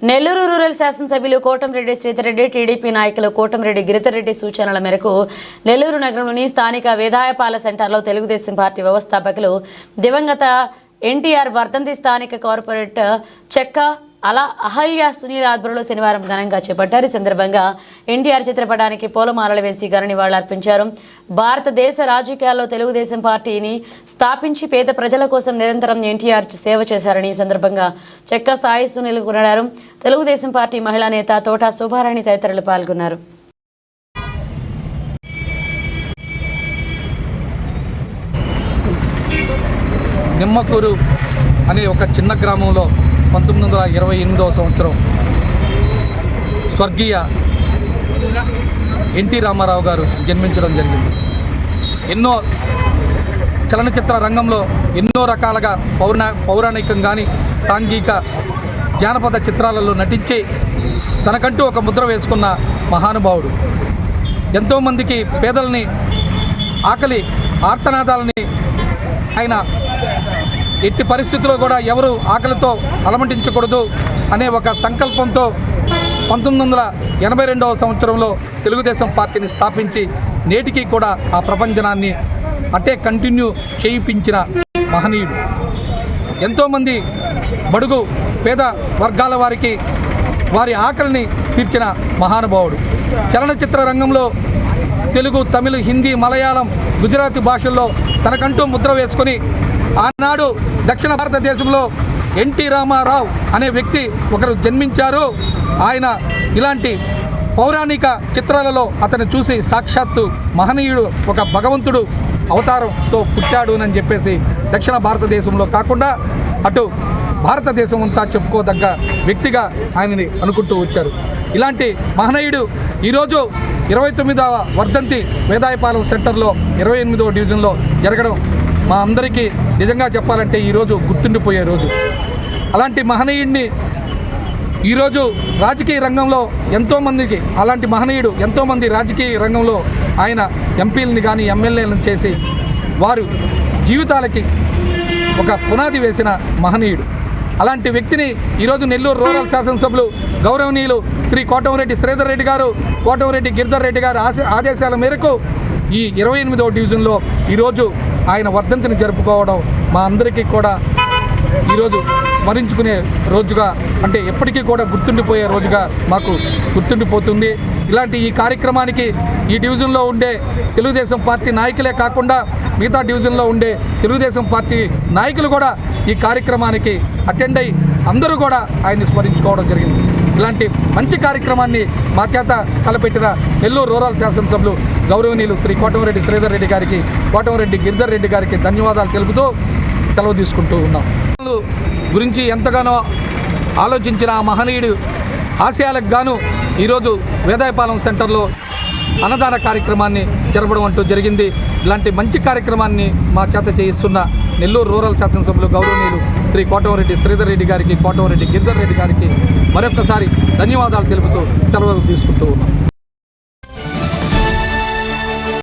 Nellore rural శాసనసభ్యులు Kotamreddy Sridhar Reddy TDP నాయకులు కోటంరెడ్డి గిరిధర్రెడ్డి సూచనల మేరకు నెల్లూరు నగరంలోని స్థానిక వేదాయపాల సెంటర్లో తెలుగుదేశం పార్టీ వ్యవస్థాపకులు దివంగత ఎన్టీఆర్ వర్ధంతి స్థానిక కార్పొరేటర్ చెక్క అహల్య సునీల్ ఆధ్వర్యంలో శనివారం ఘనంగా చేపట్టారు. ఈ సందర్భంగా ఎన్టీఆర్ చిత్రపటానికి పూలమాలలు వేసి ఘన నివాళులర్పించారు. భారతదేశ రాజకీయాల్లో తెలుగుదేశం పార్టీని స్థాపించి పేద ప్రజల కోసం నిరంతరం ఎన్టీఆర్ సేవ చేశారని ఈ సందర్భంగా చెక్క సాయి సునీల్ కొనియాడారు. తెలుగుదేశం పార్టీ మహిళా నేత తోట శోభారాణి తదితరులు పాల్గొన్నారు. నిమ్మకూరు అనే ఒక చిన్న గ్రామంలో 1928వ సంవత్సరం స్వర్గీయ ఎన్టీ రామారావు గారు జన్మించడం జరిగింది. ఎన్నో చలనచిత్ర రంగంలో ఎన్నో రకాలుగా పౌరాణికం కానీ సాంఘిక జానపద చిత్రాలలో నటించి తనకంటూ ఒక ముద్ర వేసుకున్న మహానుభావుడు. ఎంతోమందికి పేదల్ని ఆకలి ఆర్తనాదాలని ఆయన ఎట్టి పరిస్థితుల్లో కూడా ఎవరు ఆకలితో అలమటించకూడదు అనే ఒక సంకల్పంతో 1982వ సంవత్సరంలో తెలుగుదేశం పార్టీని స్థాపించి నేటికి కూడా ఆ ప్రపంచనాన్ని అట్టే కంటిన్యూ చేయించిన మహనీయుడు. ఎంతోమంది బడుగు పేద వర్గాల వారికి వారి ఆకలిని తీర్చిన మహానుభావుడు. చలనచిత్ర రంగంలో తెలుగు, తమిళ, హిందీ, మలయాళం, గుజరాతీ భాషల్లో తనకంటూ ముద్ర వేసుకొని ఆనాడు దక్షిణ భారతదేశంలో ఎన్టీ రామారావు అనే వ్యక్తి ఒకరు జన్మించారు. ఆయన ఇలాంటి పౌరాణిక చిత్రాలలో అతను చూసి సాక్షాత్తు మహనీయుడు, ఒక భగవంతుడు అవతారంతో పుట్టాడు అని చెప్పేసి దక్షిణ భారతదేశంలో కాకుండా అటు భారతదేశం అంతా చెప్పుకోదగ్గ వ్యక్తిగా ఆయనని అనుకుంటూ వచ్చారు. ఇలాంటి మహనీయుడు ఈరోజు 29వ వర్ధంతి వేదాయపాలెం సెంటర్లో 28వ డివిజన్లో జరగడం మా అందరికీ నిజంగా చెప్పాలంటే ఈరోజు గుర్తుండిపోయే రోజు. అలాంటి మహనీయుడిని ఈరోజు రాజకీయ రంగంలో ఎంతోమందికి అలాంటి మహనీయుడు ఎంతోమంది రాజకీయ రంగంలో ఆయన ఎంపీలని కానీ ఎమ్మెల్యేలను చేసి వారు జీవితాలకి ఒక పునాది వేసిన మహనీయుడు. అలాంటి వ్యక్తిని ఈరోజు నెల్లూరు రూరల్ శాసనసభ్యులు గౌరవనీయులు శ్రీ కోటంరెడ్డి శ్రీధర్రెడ్డి గారు, కోటంరెడ్డి గిరిధర్రెడ్డి గారు ఆదేశాల మేరకు ఈ 28వ డివిజన్లో ఈరోజు ఆయన వర్ధంతిని జరుపుకోవడం మా అందరికీ కూడా ఈరోజు స్మరించుకునే రోజుగా, అంటే ఎప్పటికీ కూడా గుర్తుండిపోయే రోజుగా మాకు గుర్తుండిపోతుంది. ఇలాంటి ఈ కార్యక్రమానికి ఈ డివిజన్లో ఉండే తెలుగుదేశం పార్టీ నాయకులే కాకుండా మిగతా డివిజన్లో ఉండే తెలుగుదేశం పార్టీ నాయకులు కూడా ఈ కార్యక్రమానికి అటెండ్ అయ్యి అందరూ కూడా ఆయన్ని స్మరించుకోవడం జరిగింది. ఇలాంటి మంచి కార్యక్రమాన్ని మా చేత తలపెట్టిన నెల్లూరు రూరల్ శాసనసభ్యులు గౌరవనీయులు శ్రీ కోటంరెడ్డి శ్రీధర్రెడ్డి గారికి, కోటంరెడ్డి గిరిధర్రెడ్డి గారికి ధన్యవాదాలు తెలుపుతూ సెలవు తీసుకుంటూ ఉన్నాం. గురించి ఎంతగానో ఆలోచించిన ఆ మహనీయుడు ఆశయాలకు గాను ఈరోజు వేదాయపాలెం సెంటర్లో అన్నదాన కార్యక్రమాన్ని జరపడం అంటూ జరిగింది. ఇలాంటి మంచి కార్యక్రమాన్ని మా చేత చేయిస్తున్న నెల్లూరు రూరల్ శాసనసభ్యులు గౌరవనీయులు శ్రీ కోటంరెడ్డి శ్రీధర్రెడ్డి గారికి, కోటంరెడ్డి గిరిధర్రెడ్డి గారికి మరొకసారి ధన్యవాదాలు తెలుపుతూ సెలవు తీసుకుంటూ ఉన్నాం.